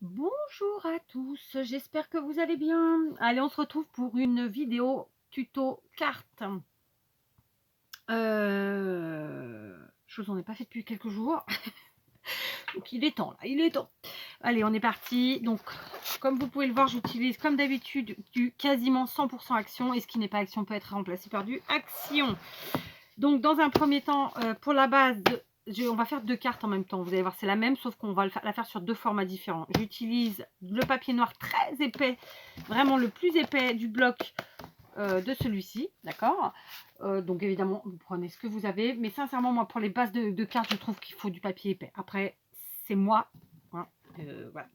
Bonjour à tous, j'espère que vous allez bien. Allez, on se retrouve pour une vidéo tuto carte. Je vous en ai pas fait depuis quelques jours, donc il est temps là, il est temps. Allez, on est parti. Donc, comme vous pouvez le voir, j'utilise comme d'habitude du quasiment 100% action, et ce qui n'est pas action peut être remplacé par du action. Donc, dans un premier temps, pour la base, on va faire deux cartes en même temps. Vous allez voir, c'est la même, sauf qu'on va la faire sur deux formats différents. J'utilise le papier noir très épais, vraiment le plus épais du bloc de celui-ci, d'accord. Donc, évidemment, vous prenez ce que vous avez. Mais sincèrement, moi, pour les bases de cartes, je trouve qu'il faut du papier épais. Après, c'est moi. Hein, voilà.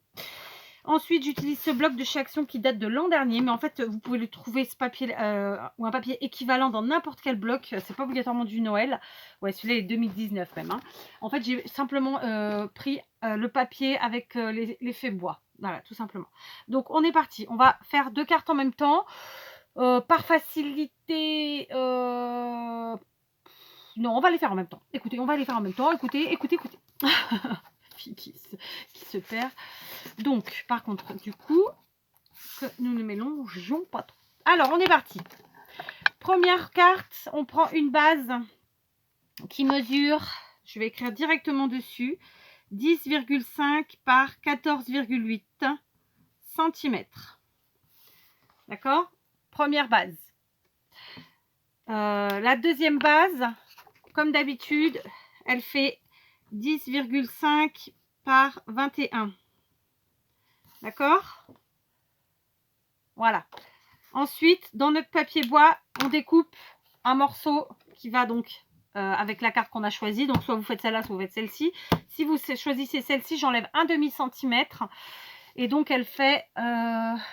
Ensuite, j'utilise ce bloc de chez Action qui date de l'an dernier, mais en fait, vous pouvez le trouver ce papier ou un papier équivalent dans n'importe quel bloc. C'est pas obligatoirement du Noël. Ouais, celui-là est 2019 même. Hein. En fait, j'ai simplement pris le papier avec l'effet bois. Voilà, tout simplement. Donc, on est parti. On va faire deux cartes en même temps. Par facilité, non, on va les faire en même temps. Écoutez, on va les faire en même temps. Écoutez, écoutez, écoutez. Fille qui se perd. Donc, par contre, du coup, que nous ne mélangeons pas trop. Alors, on est parti. Première carte, on prend une base qui mesure, je vais écrire directement dessus, 10,5 par 14,8 cm. D'accord? Première base. La deuxième base, comme d'habitude, elle fait 10,5 par 21. D'accord? Voilà. Ensuite, dans notre papier bois, on découpe un morceau qui va donc avec la carte qu'on a choisie. Donc, soit vous faites celle-là, soit vous faites celle-ci. Si vous choisissez celle-ci, j'enlève un demi-centimètre. Et donc, elle fait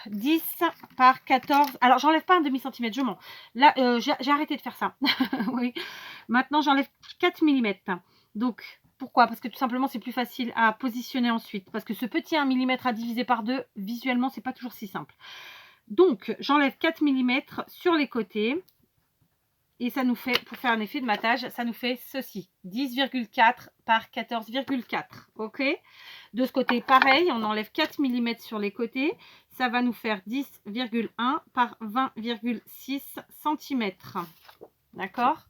10 par 14. Alors, j'enlève pas un demi-centimètre, je mens. Là, j'ai arrêté de faire ça. Oui. Maintenant, j'enlève 4 mm. Donc, pourquoi? Parce que tout simplement, c'est plus facile à positionner ensuite. Parce que ce petit 1 mm à diviser par 2, visuellement, c'est pas toujours si simple. Donc, j'enlève 4 mm sur les côtés. Et ça nous fait, pour faire un effet de matage, ça nous fait ceci. 10,4 par 14,4. OK? De ce côté, pareil, on enlève 4 mm sur les côtés. Ça va nous faire 10,1 par 20,6 cm. D'accord?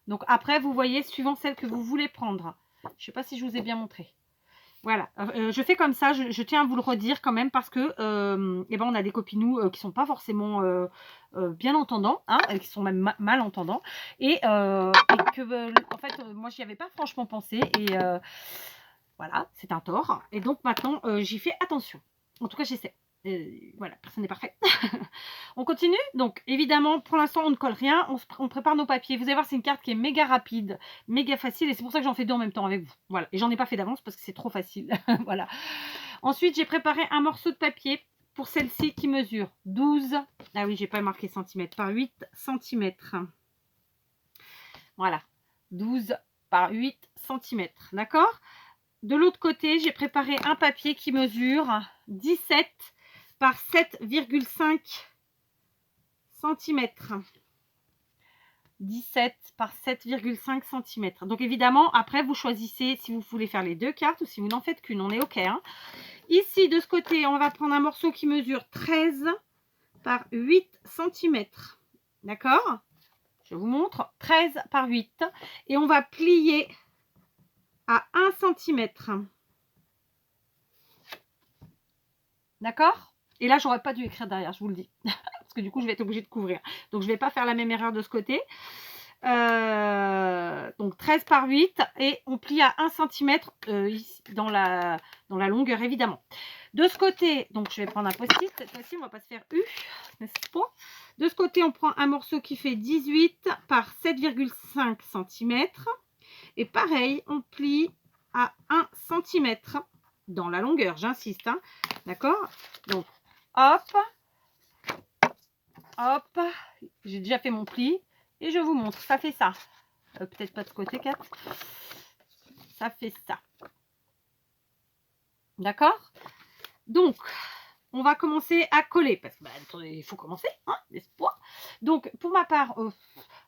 Donc, après, vous voyez, suivant celle que vous voulez prendre. Je ne sais pas si je vous ai bien montré. Voilà, je fais comme ça, je tiens à vous le redire quand même parce que eh ben, on a des copinous qui sont pas forcément bien entendants, hein, qui sont même mal entendants, et que en fait moi j'y avais pas franchement pensé, et voilà, c'est un tort, et donc maintenant j'y fais attention. En tout cas j'essaie. Voilà, personne n'est parfait. On continue. Donc évidemment, pour l'instant, on ne colle rien. On prépare nos papiers. Vous allez voir, c'est une carte qui est méga rapide, méga facile. Et c'est pour ça que j'en fais deux en même temps avec vous. Voilà. Et j'en ai pas fait d'avance parce que c'est trop facile. Voilà. Ensuite, j'ai préparé un morceau de papier pour celle-ci qui mesure 12. Ah oui, j'ai pas marqué centimètres, par 8 centimètres. Voilà. 12 par 8 centimètres. D'accord? De l'autre côté, j'ai préparé un papier qui mesure 17 par 7,5 cm. 17 par 7,5 cm. Donc évidemment, après, vous choisissez si vous voulez faire les deux cartes ou si vous n'en faites qu'une. On est OK. Hein. Ici, de ce côté, on va prendre un morceau qui mesure 13 par 8 cm. D'accord? Je vous montre. 13 par 8. Et on va plier à 1 cm. D'accord? Et là, j'aurais pas dû écrire derrière, je vous le dis. Parce que du coup, je vais être obligée de couvrir. Donc, je ne vais pas faire la même erreur de ce côté. Donc, 13 par 8. Et on plie à 1 cm ici, dans la longueur, évidemment. De ce côté, donc je vais prendre un post-it. Cette fois-ci, on ne va pas se faire U, n'est-ce pas? De ce côté, on prend un morceau qui fait 18 par 7,5 cm. Et pareil, on plie à 1 cm dans la longueur, j'insiste. Hein. D'accord? Donc, hop, hop, j'ai déjà fait mon pli et je vous montre. Ça fait ça. Peut-être pas de ce côté, 4. Ça fait ça. D'accord? Donc, on va commencer à coller parce que il faut commencer, hein, n'est-ce pas? Donc, pour ma part,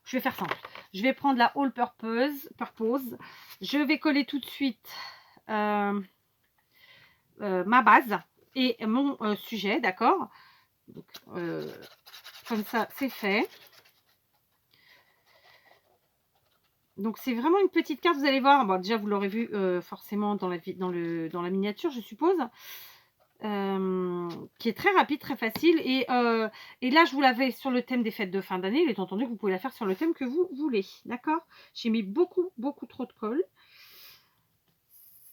je vais faire simple. Je vais prendre la All Purpose. Je vais coller tout de suite ma base et mon sujet, d'accord? Donc, comme ça, c'est fait. Donc, c'est vraiment une petite carte, vous allez voir. Bon, déjà, vous l'aurez vu forcément dans la miniature, je suppose. Qui est très rapide, très facile. Et là, je vous l'avais sur le thème des fêtes de fin d'année. Il est entendu que vous pouvez la faire sur le thème que vous voulez. D'accord? J'ai mis beaucoup, beaucoup trop de colle.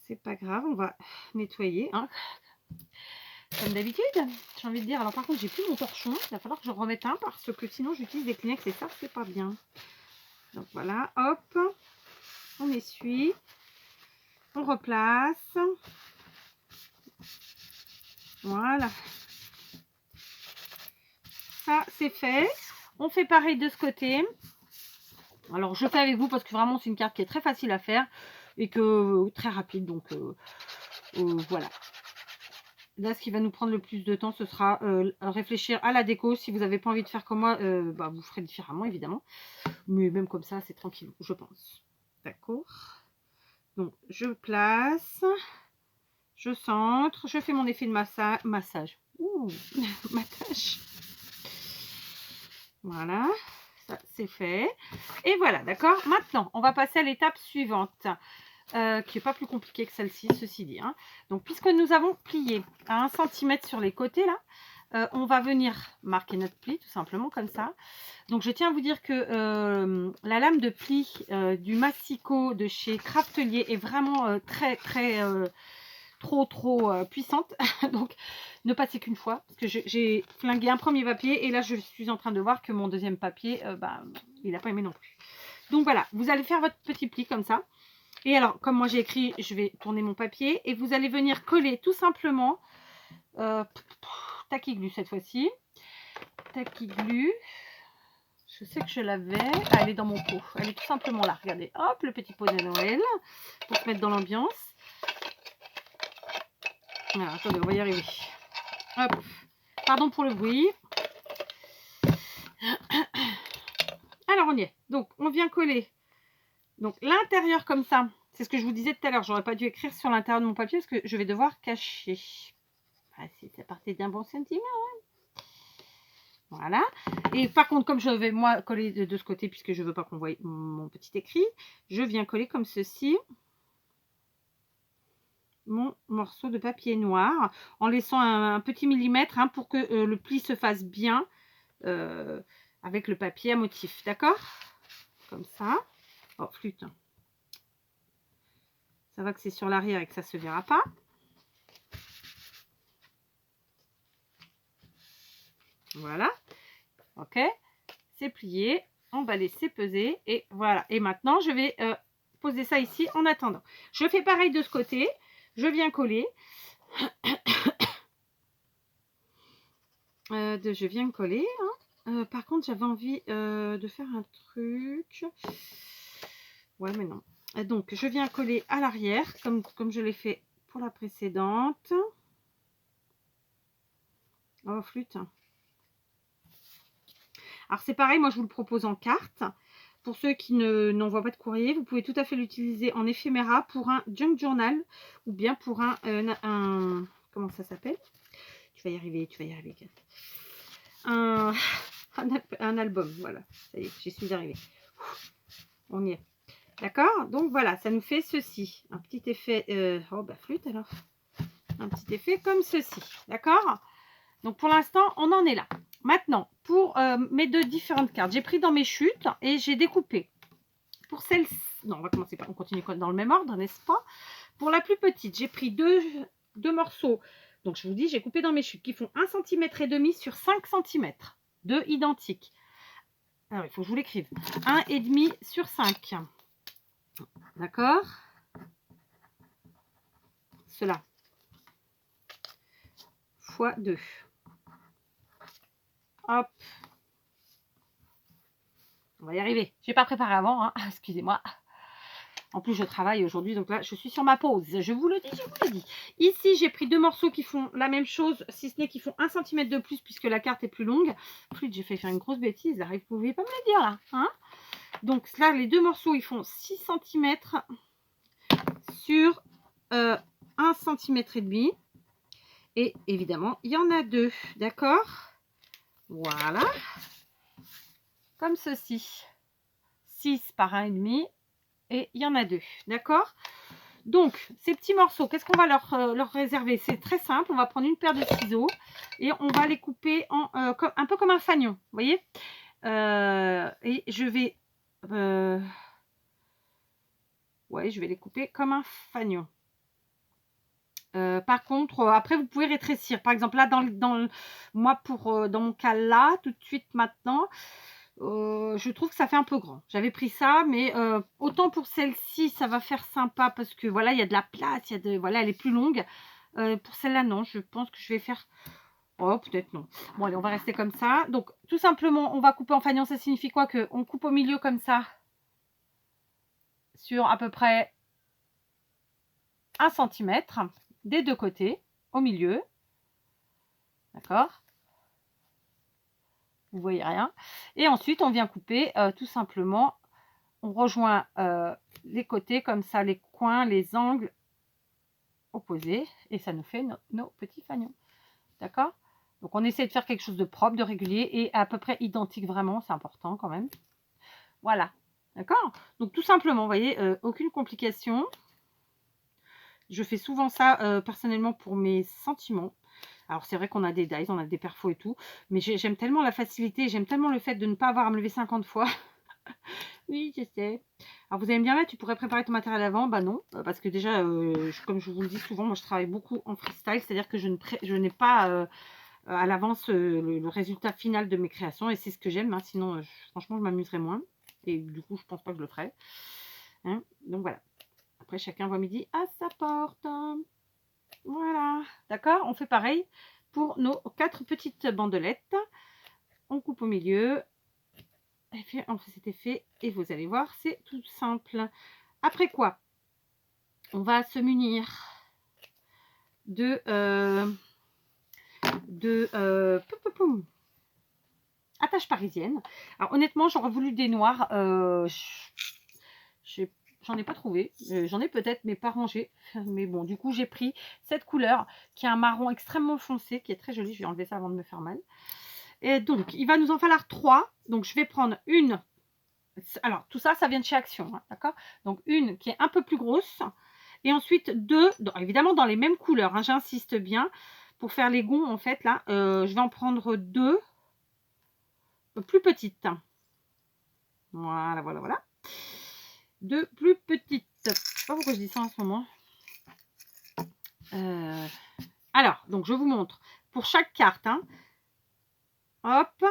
C'est pas grave, on va nettoyer. Hein. Comme d'habitude, j'ai envie de dire. Alors, par contre, j'ai plus mon torchon. Il va falloir que je remette un parce que sinon, j'utilise des Kleenex et ça, c'est pas bien. Donc, voilà. Hop. On essuie. On replace. Voilà. Ça, c'est fait. On fait pareil de ce côté. Alors, je fais avec vous parce que vraiment, c'est une carte qui est très facile à faire et que très rapide. Donc, voilà. Là, ce qui va nous prendre le plus de temps, ce sera réfléchir à la déco. Si vous n'avez pas envie de faire comme moi, bah, vous ferez différemment, évidemment. Mais même comme ça, c'est tranquille, je pense. D'accord. Donc, je place. Je centre. Je fais mon effet de massage. Ouh, massage. Voilà. Ça, c'est fait. Et voilà, d'accord. Maintenant, on va passer à l'étape suivante. Qui n'est pas plus compliquée que celle-ci, ceci dit. Hein. Donc, puisque nous avons plié à 1 cm sur les côtés, là, on va venir marquer notre pli, tout simplement, comme ça. Donc, je tiens à vous dire que la lame de pli du Massico de chez Craftelier est vraiment très, très, trop puissante. Donc, ne passez qu'une fois, parce que j'ai flingué un premier papier, et là, je suis en train de voir que mon deuxième papier, bah, il n'a pas aimé non plus. Donc, voilà, vous allez faire votre petit pli comme ça. Et alors, comme moi j'ai écrit, je vais tourner mon papier et vous allez venir coller tout simplement Tacky-Glu cette fois-ci. Tacky-Glu. Je sais que je l'avais. Ah, elle est dans mon pot. Elle est tout simplement là. Regardez, hop, le petit pot de Noël pour se mettre dans l'ambiance. Voilà, attendez, on va y arriver. Hop. Pardon pour le bruit. Alors, on y est. Donc, on vient coller. Donc, l'intérieur comme ça. C'est ce que je vous disais tout à l'heure. J'aurais pas dû écrire sur l'intérieur de mon papier parce que je vais devoir cacher. Ah, c'est à partir d'un bon centimètre. Hein. Voilà. Et par contre, comme je vais moi coller de ce côté, puisque je veux pas qu'on voie mon petit écrit, je viens coller comme ceci mon morceau de papier noir en laissant un petit millimètre hein, pour que le pli se fasse bien avec le papier à motif. D'accord? Comme ça. Oh, flûte. Ça va que c'est sur l'arrière et que ça se verra pas. Voilà. Ok. C'est plié. Emballé, c'est pesé. Et voilà. Et maintenant, je vais poser ça ici en attendant. Je fais pareil de ce côté. Je viens coller. Je viens coller. Hein. Par contre, j'avais envie de faire un truc. Ouais, mais non. Donc, je viens coller à l'arrière, comme je l'ai fait pour la précédente. Oh, flûte. Alors, c'est pareil, moi, je vous le propose en carte. Pour ceux qui n'envoient pas de courrier, vous pouvez tout à fait l'utiliser en éphéméra pour un junk journal ou bien pour un comment ça s'appelle? Tu vas y arriver, tu vas y arriver. Un album, voilà. Ça y est, j'y suis arrivée. On y est. D'accord? Donc voilà, ça nous fait ceci. Un petit effet, oh bah flûte alors. Un petit effet comme ceci. D'accord? Donc pour l'instant, on en est là. Maintenant, pour mes deux différentes cartes, j'ai pris dans mes chutes et j'ai découpé. Pour celle-ci, non, on va commencer par, on continue dans le même ordre, n'est-ce pas? Pour la plus petite, j'ai pris deux morceaux. Donc je vous dis, j'ai coupé dans mes chutes qui font 1,5 cm sur 5 cm. Deux identiques. Alors il faut que je vous l'écrive. 1,5 sur 5. D'accord? Cela. Fois 2. Hop. On va y arriver. Je n'ai pas préparé avant, hein. Excusez-moi. En plus, je travaille aujourd'hui, donc là, je suis sur ma pause. Je vous le dis, je vous le dis. Ici, j'ai pris deux morceaux qui font la même chose, si ce n'est qu'ils font 1 cm de plus, puisque la carte est plus longue. Plus, j'ai fait faire une grosse bêtise, là. Vous ne pouvez pas me le dire, là. Hein, donc là, les deux morceaux, ils font 6 cm sur 1 cm et demi. Et évidemment, il y en a 2, d'accord? Voilà, comme ceci. 6 par 1,5 et il y en a 2, d'accord? Donc, ces petits morceaux, qu'est-ce qu'on va leur réserver? C'est très simple, on va prendre une paire de ciseaux et on va les couper en, un peu comme un fanion, vous voyez? Et je vais, ouais, je vais les couper comme un fanion. Par contre, après vous pouvez rétrécir. Par exemple, là, moi, dans mon cas là, tout de suite maintenant, je trouve que ça fait un peu grand. J'avais pris ça, mais autant pour celle-ci, ça va faire sympa parce que voilà, il y a de la place, voilà, elle est plus longue. Pour celle-là, non, je pense que je vais faire. Oh, peut-être non. Bon, allez, on va rester comme ça. Donc, tout simplement, on va couper en fanion. Ça signifie quoi? On coupe au milieu comme ça, sur à peu près 1 centimètre des 2 côtés, au milieu. D'accord? Vous voyez rien. Et ensuite, on vient couper tout simplement. On rejoint les côtés comme ça, les coins, les angles opposés. Et ça nous fait nos petits fanions. D'accord? Donc, on essaie de faire quelque chose de propre, de régulier et à peu près identique vraiment. C'est important quand même. Voilà. D'accord? Donc, tout simplement, vous voyez, aucune complication. Je fais souvent ça personnellement pour mes sentiments. Alors, c'est vrai qu'on a des dies, on a des perfos et tout. Mais j'aime tellement la facilité, j'aime tellement le fait de ne pas avoir à me lever 50 fois. Oui, je sais. Alors, vous allez me dire, là, tu pourrais préparer ton matériel avant. Bah non, parce que déjà, comme je vous le dis souvent, moi, je travaille beaucoup en freestyle. C'est-à-dire que je n'ai pas à l'avance le résultat final de mes créations. Et c'est ce que j'aime. Hein. Sinon, franchement, je m'amuserais moins. Et du coup, je pense pas que je le ferai. Hein. Donc, voilà. Après, chacun voit midi à sa porte. Voilà. D'accord? On fait pareil pour nos 4 petites bandelettes. On coupe au milieu. Et puis, on fait cet effet. Et vous allez voir, c'est tout simple. Après quoi, on va se munir de attache parisienne. Alors honnêtement, j'aurais voulu des noirs. J'en ai pas trouvé. J'en ai peut-être, mais pas rangé. Mais bon, du coup, j'ai pris cette couleur qui est un marron extrêmement foncé, qui est très joli. Je vais enlever ça avant de me faire mal. Et donc, il va nous en falloir 3. Donc, je vais prendre une. Alors, tout ça, ça vient de chez Action. Hein, d'accord? Donc, une qui est un peu plus grosse. Et ensuite, 2, évidemment, dans les mêmes couleurs. Hein, j'insiste bien. Pour faire les gonds, en fait, là, je vais en prendre 2 plus petites. Voilà, voilà, voilà. 2 plus petites. Je ne sais pas pourquoi je dis ça en ce moment. Alors, donc, je vous montre. Pour chaque carte, hein, hop,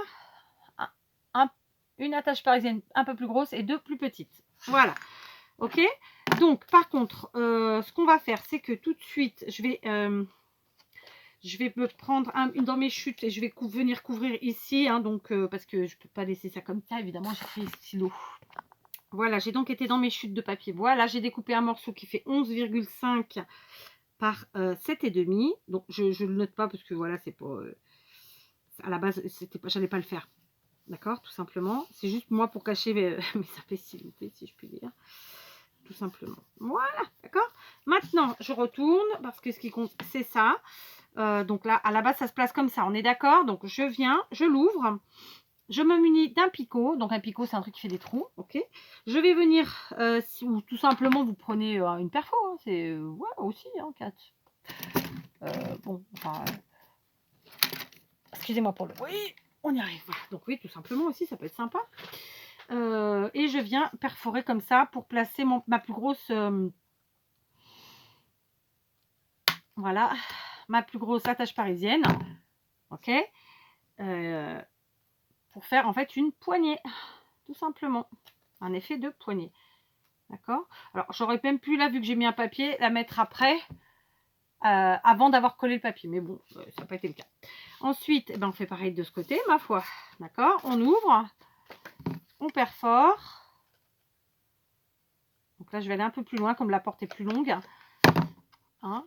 une attache parisienne un peu plus grosse et 2 plus petites. Voilà. Ok? Donc, par contre, ce qu'on va faire, c'est que tout de suite, je vais me prendre une dans mes chutes et je vais venir couvrir ici. Hein, donc, parce que je ne peux pas laisser ça comme ça. Évidemment, j'ai pris les stylos. Voilà, j'ai donc été dans mes chutes de papier bois. Là, j'ai découpé un morceau qui fait 11,5 par 7,5. Donc, je ne le note pas parce que voilà, c'est pas... à la base, j'allais pas le faire. D'accord? Tout simplement. C'est juste moi pour cacher mes imbécilités, si je puis dire. Tout simplement. Voilà, d'accord? Maintenant, je retourne parce que ce qui compte, c'est ça. Donc là, à la base, ça se place comme ça. On est d'accord? Donc, je viens, je l'ouvre. Je me munis d'un picot. Donc, un picot, c'est un truc qui fait des trous. Ok. Je vais venir, ou tout simplement, vous prenez une perfo. Hein, c'est ouais, aussi, hein, 4. Bon, enfin... excusez-moi pour le... Oui, on y arrive. Voilà. Donc, oui, tout simplement aussi, ça peut être sympa. Et je viens perforer comme ça pour placer ma plus grosse... voilà, ma plus grosse attache parisienne. Ok. Pour faire en fait une poignée, tout simplement. Un effet de poignée. D'accord? Alors, j'aurais même pu, là, vu que j'ai mis un papier, la mettre après, avant d'avoir collé le papier. Mais bon, ça n'a pas été le cas. Ensuite, eh ben, on fait pareil de ce côté, ma foi. D'accord? On ouvre, on perfore. Donc là, je vais aller un peu plus loin, comme la porte est plus longue. Hein?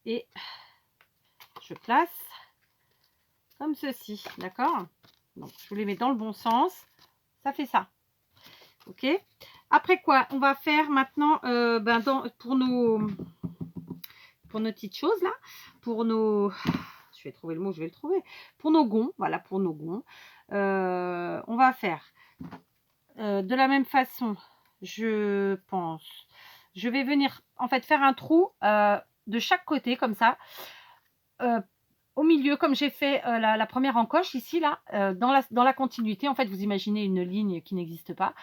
Et je place comme ceci. D'accord? Donc, je vous les mets dans le bon sens. Ça fait ça. Ok? Après quoi, on va faire maintenant, pour pour nos petites choses là, pour nos... Je vais trouver le mot, je vais le trouver. Pour nos gonds, voilà, pour nos gonds. On va faire de la même façon, je pense. Je vais venir en fait faire un trou de chaque côté comme ça. Au milieu, comme j'ai fait la première encoche ici, là, dans la continuité, en fait, vous imaginez une ligne qui n'existe pas.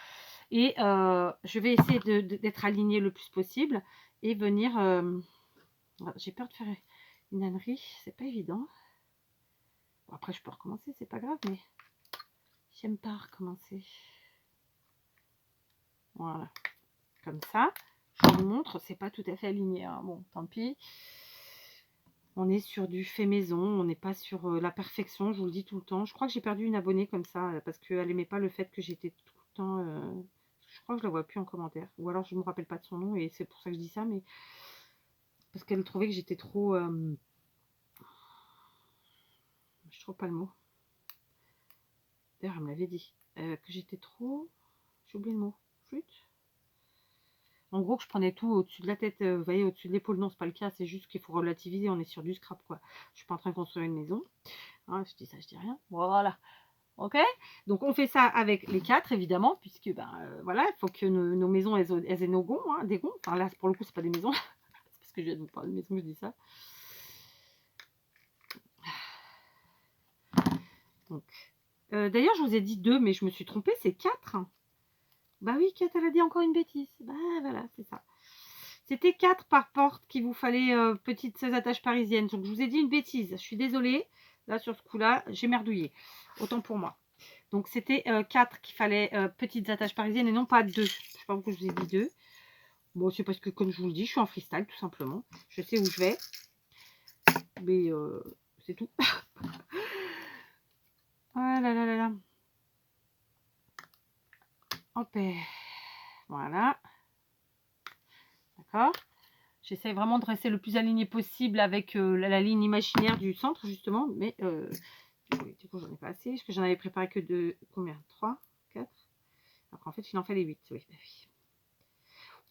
Et je vais essayer d'être alignée le plus possible et venir... j'ai peur de faire une ânerie, c'est pas évident. Bon, après, je peux recommencer, c'est pas grave, mais j'aime pas recommencer. Voilà, comme ça. Je vous montre, c'est pas tout à fait aligné, hein. Bon, tant pis. On est sur du fait maison, on n'est pas sur la perfection, je vous le dis tout le temps. Je crois que j'ai perdu une abonnée comme ça, parce qu'elle n'aimait pas le fait que j'étais tout le temps... je crois que je la vois plus en commentaire. Ou alors je ne me rappelle pas de son nom, et c'est pour ça que je dis ça, mais... Parce qu'elle trouvait que j'étais trop... je trouve pas le mot. D'ailleurs, elle me l'avait dit. Que j'étais trop... J'ai oublié le mot. Flûte. En gros, que je prenais tout au-dessus de la tête, vous voyez, au-dessus de l'épaule. Non, c'est pas le cas, c'est juste qu'il faut relativiser, on est sur du scrap, quoi. Je suis pas en train de construire une maison. Hein, je dis ça, je dis rien. Voilà. Ok, donc on fait ça avec les 4 évidemment, puisque ben voilà, il faut que nos maisons elles aient nos gonds, hein, des gonds. Enfin là, pour le coup, c'est pas des maisons, c'est parce que je viens de vous parler de maison que je dis ça. Donc, d'ailleurs, je vous ai dit 2, mais je me suis trompée, c'est 4. Bah oui, 4, elle a dit encore une bêtise. Bah voilà, c'est ça. C'était 4 par porte qu'il vous fallait petites attaches parisiennes. Donc je vous ai dit une bêtise. Je suis désolée. Là, sur ce coup-là, j'ai merdouillé. Autant pour moi. Donc c'était 4 qu'il fallait petites attaches parisiennes et non pas 2. Je ne sais pas pourquoi je vous ai dit 2. Bon, c'est parce que comme je vous le dis, je suis en freestyle tout simplement. Je sais où je vais. Mais c'est tout. Ah là là là là. Hop. Voilà. D'accord. J'essaie vraiment de rester le plus aligné possible avec la ligne imaginaire du centre, justement. Mais du coup, j'en ai pas assez. Parce que j'en avais préparé que de combien? 3, 4. Alors qu'en fait, il en fallait 8. Oui, bah oui.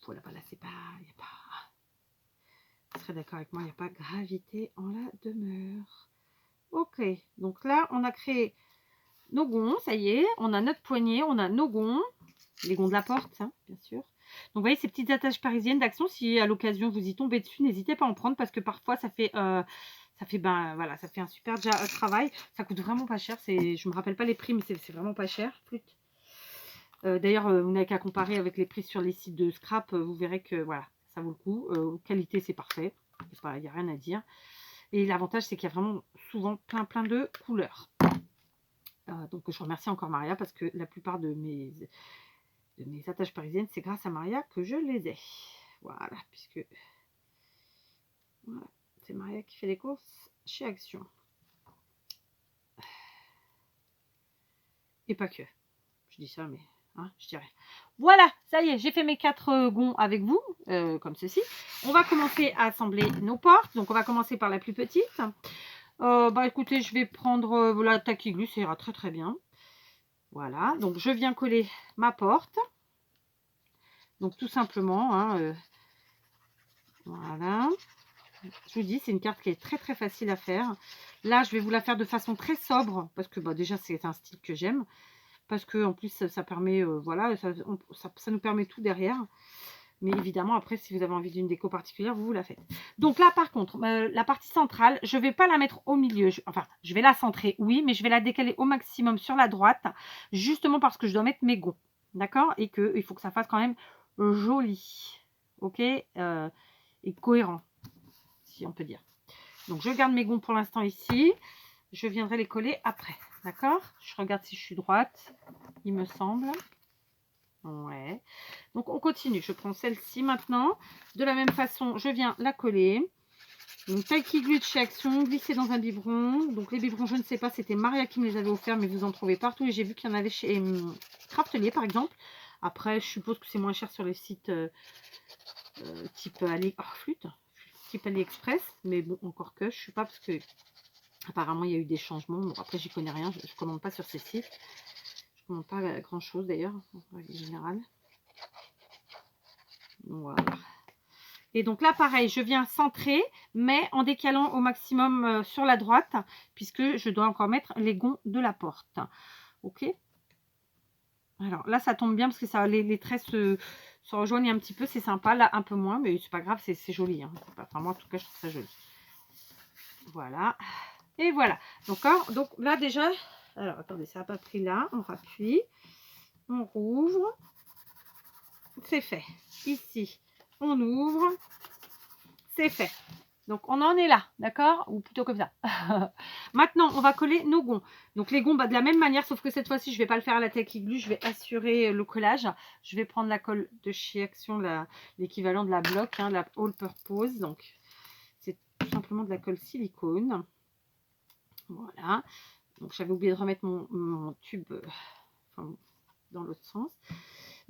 Voilà, bah là, c'est pas. Il n'y a pas. Vous serez d'accord avec moi, il n'y a pas gravité en la demeure. Ok, donc là, on a créé nos gonds, ça y est. On a notre poignée, on a nos gonds. Les gonds de la porte, hein, bien sûr. Donc, vous voyez, ces petites attaches parisiennes d'Action, si à l'occasion vous y tombez dessus, n'hésitez pas à en prendre parce que parfois, ça fait ben, voilà, ça fait un super travail. Ça coûte vraiment pas cher. Je ne me rappelle pas les prix, mais c'est vraiment pas cher. D'ailleurs, vous n'avez qu'à comparer avec les prix sur les sites de scrap. Vous verrez que voilà, ça vaut le coup. Qualité, c'est parfait. Il n'y a rien à dire. Et l'avantage, c'est qu'il y a vraiment souvent plein de couleurs. Donc, je remercie encore Maria parce que la plupart de mes attaches parisiennes, c'est grâce à Maria que je les ai. Voilà, puisque voilà, c'est Maria qui fait les courses chez Action. Et pas que. Je dis ça, mais hein, je dirais. Voilà, ça y est, j'ai fait mes 4 gonds avec vous, comme ceci. On va commencer à assembler nos portes. Donc, on va commencer par la plus petite. Bah écoutez, je vais prendre la taille glue, ça ira très très bien. Voilà, donc je viens coller ma porte. Donc tout simplement, hein, voilà. Je vous dis, c'est une carte qui est très très facile à faire. Là, je vais vous la faire de façon très sobre, parce que bah, déjà, c'est un style que j'aime. Parce que en plus, ça permet, voilà, ça nous permet tout derrière. Mais évidemment, après, si vous avez envie d'une déco particulière, vous la faites. Donc là, par contre, la partie centrale, je ne vais pas la mettre au milieu. Enfin, je vais la centrer, oui, mais je vais la décaler au maximum sur la droite, justement parce que je dois mettre mes gonds. D'accord? Et qu'il faut que ça fasse quand même joli. Ok? Et cohérent, si on peut dire. Donc, je garde mes gonds pour l'instant ici. Je viendrai les coller après. D'accord? Je regarde si je suis droite, il me semble. Ouais. Donc, on continue. Je prends celle-ci maintenant. De la même façon, je viens la coller. Donc, taille qui glue de chez Action, glisser dans un biberon. Donc, les biberons, je ne sais pas, c'était Maria qui me les avait offerts, mais vous en trouvez partout. Et j'ai vu qu'il y en avait chez Craftelier, par exemple. Après, je suppose que c'est moins cher sur les sites type type AliExpress. Mais bon, encore que, je ne sais pas, parce que apparemment, il y a eu des changements. Bon, après, j'y connais rien. Je ne commande pas sur ces sites. Je ne commande pas grand-chose, d'ailleurs, en règle générale. Voilà. Et donc là, pareil, je viens centrer, mais en décalant au maximum sur la droite, puisque je dois encore mettre les gonds de la porte. Ok. Alors là, ça tombe bien parce que ça, les traits se rejoignent un petit peu. C'est sympa. Là, un peu moins, mais c'est pas grave, c'est joli. Hein. Enfin, moi, en tout cas, je trouve ça joli. Voilà. Et voilà. Donc là, déjà, alors attendez, ça n'a pas pris là. On rappuie. On rouvre. C'est fait. Ici, on ouvre. C'est fait. Donc, on en est là, d'accord? Ou plutôt comme ça. Maintenant, on va coller nos gonds. Donc, les gonds, bah, de la même manière, sauf que cette fois-ci, je ne vais pas le faire à la Tacky Glue. Je vais assurer le collage. Je vais prendre la colle de chez Action, l'équivalent de la Bloc, hein, la All Purpose. Donc, c'est tout simplement de la colle silicone. Voilà. Donc, j'avais oublié de remettre mon tube dans l'autre sens.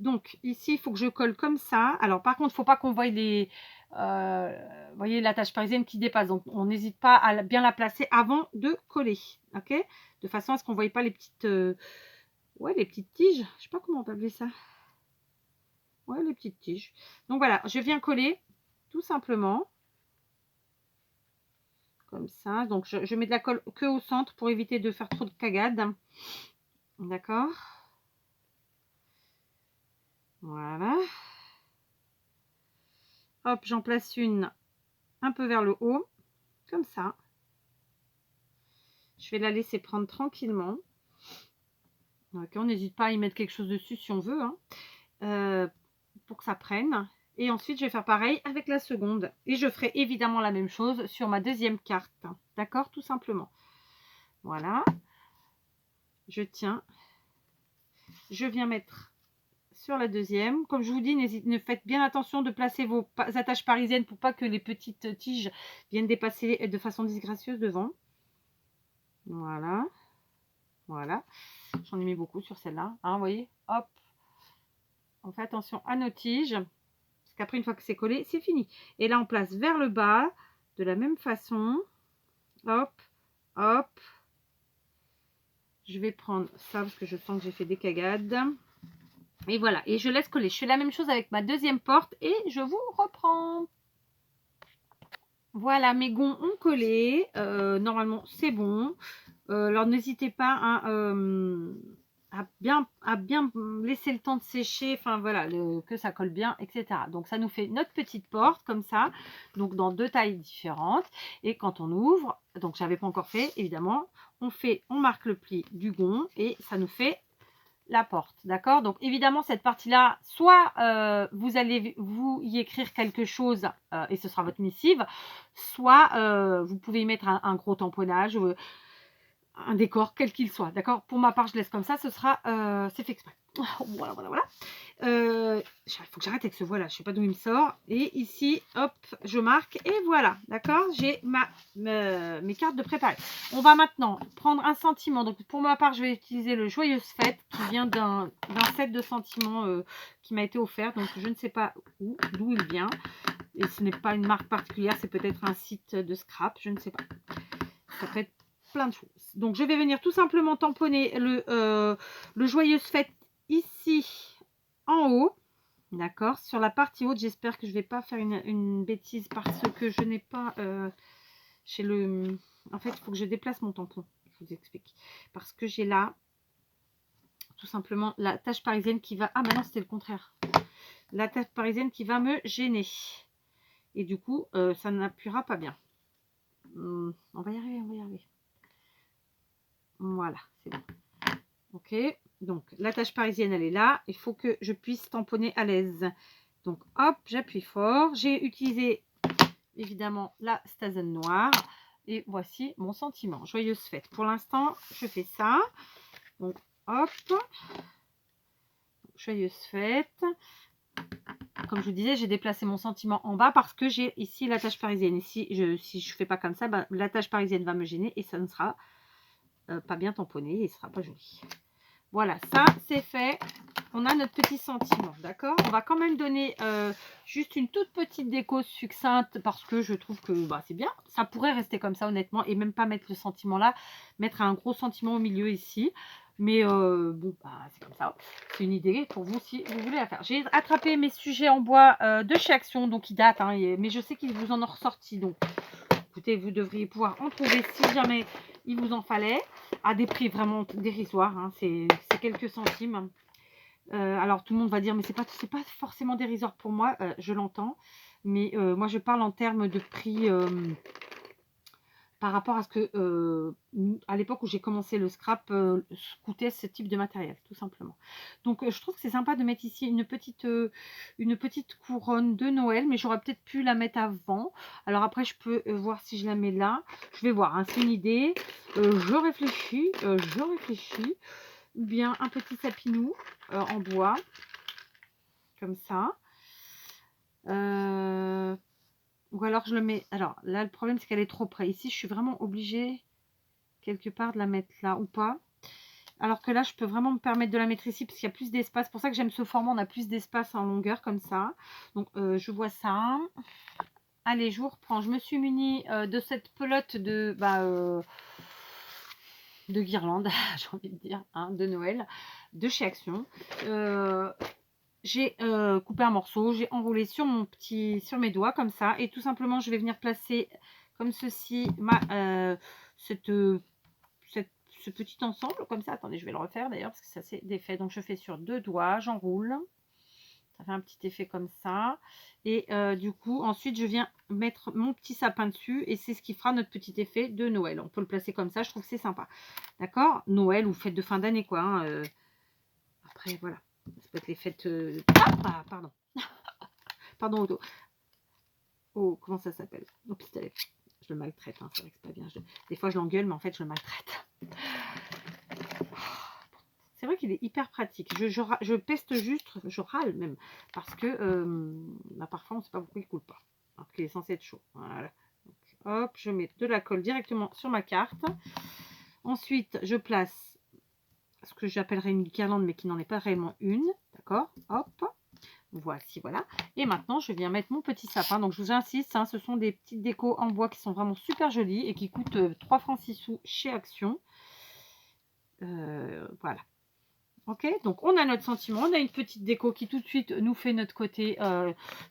Donc, ici, il faut que je colle comme ça. Alors, par contre, il ne faut pas qu'on voie les... vous voyez l'attache parisienne qui dépasse. Donc, on n'hésite pas à bien la placer avant de coller. Ok? De façon à ce qu'on ne voie pas les petites... ouais, les petites tiges. Je ne sais pas comment on peut appeler ça. Ouais, les petites tiges. Donc, voilà. Je viens coller tout simplement. Comme ça. Donc, je mets de la colle que au centre pour éviter de faire trop de cagade. D'accord? Voilà. Hop, j'en place une un peu vers le haut. Comme ça. Je vais la laisser prendre tranquillement. Ok, on n'hésite pas à y mettre quelque chose dessus si on veut. Hein, pour que ça prenne. Et ensuite, je vais faire pareil avec la seconde. Et je ferai évidemment la même chose sur ma deuxième carte. D'accord? Tout simplement. Voilà. Je tiens. Je viens mettre sur la deuxième. Comme je vous dis, ne faites bien attention de placer vos attaches parisiennes pour pas que les petites tiges viennent dépasser de façon disgracieuse devant. Voilà. Voilà. J'en ai mis beaucoup sur celle-là. Hein, vous voyez? Hop. On fait attention à nos tiges. Parce qu'après, une fois que c'est collé, c'est fini. Et là, on place vers le bas. De la même façon. Hop. Hop. Je vais prendre ça parce que je sens que j'ai fait des cagades. Et voilà. Et je laisse coller. Je fais la même chose avec ma deuxième porte. Et je vous reprends. Voilà, mes gonds ont collé. Normalement, c'est bon. Alors, n'hésitez pas à bien laisser le temps de sécher. Enfin, voilà, que ça colle bien, etc. Donc, ça nous fait notre petite porte, comme ça. Donc, dans deux tailles différentes. Et quand on ouvre, donc, j'avais pas encore fait, évidemment, on marque le pli du gond et ça nous fait la porte, d'accord? Donc évidemment cette partie là, soit vous allez vous y écrire quelque chose et ce sera votre missive, soit vous pouvez y mettre un gros tamponnage, un décor quel qu'il soit, d'accord? Pour ma part je laisse comme ça, ce sera c'est fait exprès. Voilà, voilà, voilà. Il faut que j'arrête avec ce voile là, je sais pas d'où il me sort. Et ici, hop, je marque et voilà, d'accord, j'ai mes cartes de préparer. On va maintenant prendre un sentiment. Donc pour ma part, je vais utiliser le Joyeuse Fête qui vient d'un set de sentiments qui m'a été offert. Donc je ne sais pas d'où il vient. Et ce n'est pas une marque particulière, c'est peut-être un site de scrap, je ne sais pas. Ça peut être plein de choses. Donc je vais venir tout simplement tamponner le Joyeuse Fête ici en haut, d'accord, sur la partie haute. J'espère que je vais pas faire une bêtise parce que je n'ai pas chez le... En fait, il faut que je déplace mon tampon, je vous explique, parce que j'ai là tout simplement la tache parisienne qui va... Ah maintenant c'était le contraire, la tache parisienne qui va me gêner et du coup ça n'appuiera pas bien. On va y arriver, on va y arriver. Voilà, c'est bon. Ok, donc la tache parisienne elle est là, il faut que je puisse tamponner à l'aise. Donc hop, j'appuie fort, j'ai utilisé évidemment la Stazen noire et voici mon sentiment. Joyeuse fête. Pour l'instant je fais ça, donc hop, joyeuse fête. Comme je vous disais, j'ai déplacé mon sentiment en bas parce que j'ai ici la tache parisienne. Ici, si je fais pas comme ça, ben, la tache parisienne va me gêner et ça ne sera pas bien tamponné et ce sera pas joli. Voilà, ça c'est fait. On a notre petit sentiment, d'accord? On va quand même donner juste une toute petite déco succincte parce que je trouve que bah, c'est bien. Ça pourrait rester comme ça honnêtement et même pas mettre le sentiment là. Mettre un gros sentiment au milieu ici. Mais bon, bah, c'est comme ça. C'est une idée pour vous si vous voulez la faire. J'ai attrapé mes sujets en bois de chez Action, donc ils datent, hein, mais je sais qu'ils vous en ont ressorti. Donc, écoutez, vous devriez pouvoir en trouver si jamais il vous en fallait, à des prix vraiment dérisoires. Hein, c'est quelques centimes. Alors, tout le monde va dire, mais c'est pas forcément dérisoire pour moi, je l'entends. Mais moi, je parle en termes de prix par rapport à ce que, à l'époque où j'ai commencé le scrap, coûtait ce type de matériel, tout simplement. Donc, je trouve que c'est sympa de mettre ici une petite couronne de Noël, mais j'aurais peut-être pu la mettre avant. Alors après, je peux voir si je la mets là. Je vais voir, hein, c'est une idée. Je réfléchis. Ou bien un petit sapinou en bois, comme ça. Ou alors je le mets... Alors là, le problème, c'est qu'elle est trop près. Ici, je suis vraiment obligée, quelque part, de la mettre là ou pas. Alors que là, je peux vraiment me permettre de la mettre ici, parce qu'il y a plus d'espace. C'est pour ça que j'aime ce format, on a plus d'espace en longueur, comme ça. Donc, je vois ça. Allez, je vous reprends. Je me suis munie de cette pelote de... de guirlande, j'ai envie de dire, hein, de Noël, de chez Action. J'ai coupé un morceau, j'ai enroulé sur mes doigts comme ça, et tout simplement je vais venir placer comme ceci ce petit ensemble comme ça. Attendez, je vais le refaire d'ailleurs parce que ça c'est défait. Donc je fais sur 2 doigts, j'enroule, ça fait un petit effet comme ça, et du coup ensuite je viens mettre mon petit sapin dessus, et c'est ce qui fera notre petit effet de Noël. On peut le placer comme ça, je trouve que c'est sympa, d'accord, Noël ou fête de fin d'année quoi, hein, après voilà. Ça peut être les fêtes... Ah, pardon. Pardon, Auto. Oh, comment ça s'appelle? Au pistolet. Je le maltraite, hein, c'est vrai que c'est pas bien. Des fois, je l'engueule, mais en fait, je le maltraite. C'est vrai qu'il est hyper pratique. Je peste juste, je râle même. Parce que parfois, on ne sait pas pourquoi il ne coule pas. Alors qu'il est censé être chaud. Voilà. Donc, hop, je mets de la colle directement sur ma carte. Ensuite, je place ce que j'appellerais une guirlande, mais qui n'en est pas réellement une. D'accord? Hop. Voici, voilà. Et maintenant, je viens mettre mon petit sapin. Donc, je vous insiste, hein, ce sont des petites décos en bois qui sont vraiment super jolies et qui coûtent 3 francs 6 sous chez Action. Voilà. Ok, donc on a notre sentiment, on a une petite déco qui tout de suite nous fait notre côté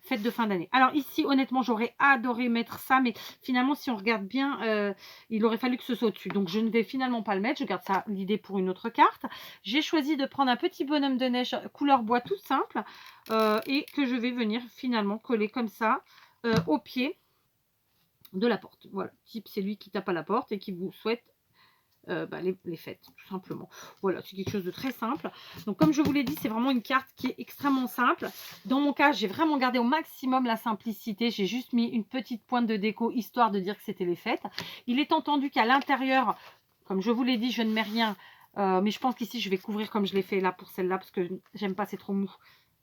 fête de fin d'année. Alors ici, honnêtement, j'aurais adoré mettre ça, mais finalement, si on regarde bien, il aurait fallu que ce soit au-dessus. Donc je ne vais finalement pas le mettre, je garde ça, l'idée pour une autre carte. J'ai choisi de prendre un petit bonhomme de neige couleur bois tout simple, et que je vais venir finalement coller comme ça au pied de la porte. Voilà, type c'est lui qui tape à la porte et qui vous souhaite les fêtes, tout simplement. Voilà, c'est quelque chose de très simple. Donc, comme je vous l'ai dit, c'est vraiment une carte qui est extrêmement simple. Dans mon cas, j'ai vraiment gardé au maximum la simplicité. J'ai juste mis une petite pointe de déco, histoire de dire que c'était les fêtes. Il est entendu qu'à l'intérieur, comme je vous l'ai dit, je ne mets rien. Mais je pense qu'ici, je vais couvrir comme je l'ai fait là pour celle-là, parce que j'aime pas, c'est trop mou.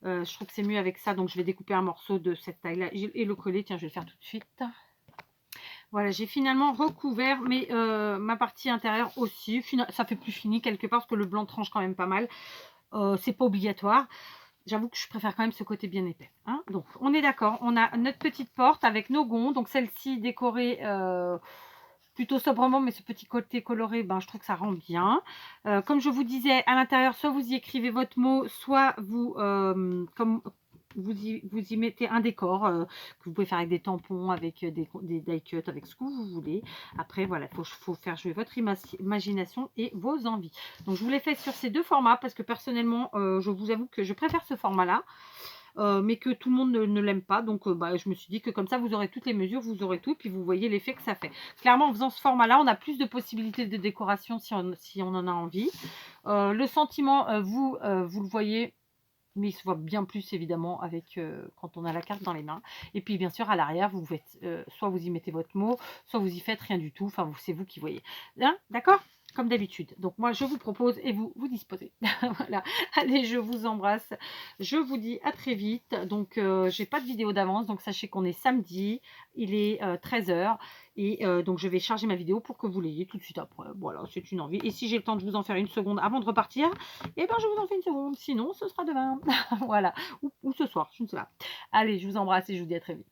Je trouve que c'est mieux avec ça. Donc, je vais découper un morceau de cette taille-là et le coller. Tiens, je vais le faire tout de suite. Voilà, j'ai finalement recouvert ma partie intérieure aussi. Ça fait plus fini quelque part parce que le blanc tranche quand même pas mal. C'est pas obligatoire. J'avoue que je préfère quand même ce côté bien épais. Hein. Donc, on est d'accord. On a notre petite porte avec nos gonds. Donc, celle-ci décorée plutôt sobrement, mais ce petit côté coloré, ben, je trouve que ça rend bien. Comme je vous disais, à l'intérieur, soit vous y écrivez votre mot, soit vous, vous y mettez un décor que vous pouvez faire avec des tampons, avec des die cuts, avec ce que vous voulez. Après, voilà, il faut faire jouer votre imagination et vos envies. Donc, je vous l'ai fait sur ces deux formats parce que personnellement, je vous avoue que je préfère ce format-là. Mais que tout le monde ne l'aime pas. Donc, je me suis dit que comme ça, vous aurez toutes les mesures, vous aurez tout, puis vous voyez l'effet que ça fait. Clairement, en faisant ce format-là, on a plus de possibilités de décoration si on en a envie. Le sentiment, vous le voyez, mais il se voit bien plus évidemment avec quand on a la carte dans les mains. Et puis bien sûr à l'arrière, vous faites soit vous y mettez votre mot, soit vous y faites rien du tout. Enfin, c'est vous qui voyez. Hein, d'accord? Comme d'habitude. Donc moi je vous propose et vous disposez. Voilà. Allez, je vous embrasse. Je vous dis à très vite. Donc j'ai pas de vidéo d'avance, donc sachez qu'on est samedi. Il est 13 h. Et donc je vais charger ma vidéo pour que vous l'ayez tout de suite après. Voilà, c'est une envie. Et si j'ai le temps de vous en faire une seconde avant de repartir, et ben je vous en fais une seconde. Sinon, ce sera demain. Voilà. Ou ce soir, je ne sais pas. Allez, je vous embrasse et je vous dis à très vite.